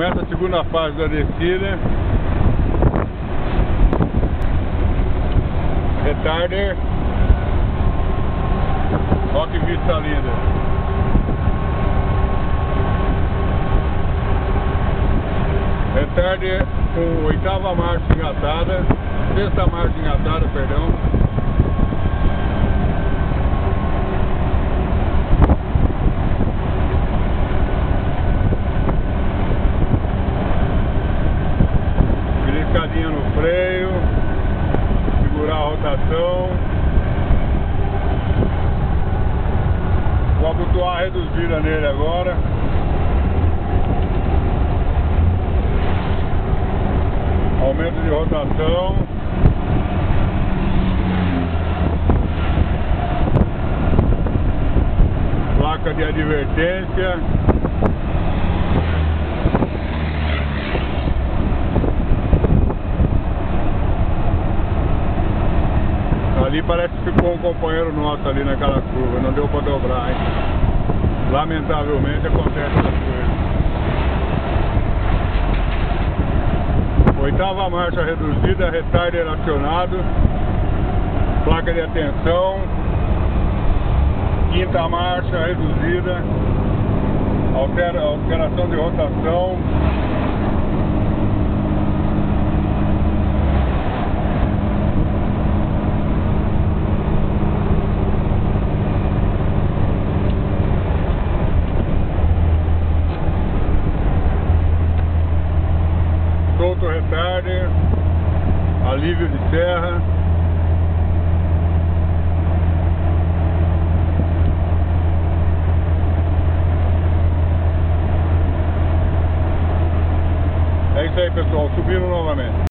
Começa a segunda fase da descida. Retarder. Olha que vista linda. Retarder com oitava marcha engatada, sexta marcha engatada, perdão. Escadinha no freio, segurar a rotação. Vou abotoar a reduzida nele agora. Aumento de rotação. Placa de advertência. Ali parece que ficou um companheiro nosso ali naquela curva, não deu para dobrar, hein? Lamentavelmente acontece essas coisas. Oitava marcha reduzida, retarder acionado, placa de atenção, quinta marcha reduzida, alteração de rotação. Solto retarder, alívio de serra. É isso aí, pessoal, subindo novamente.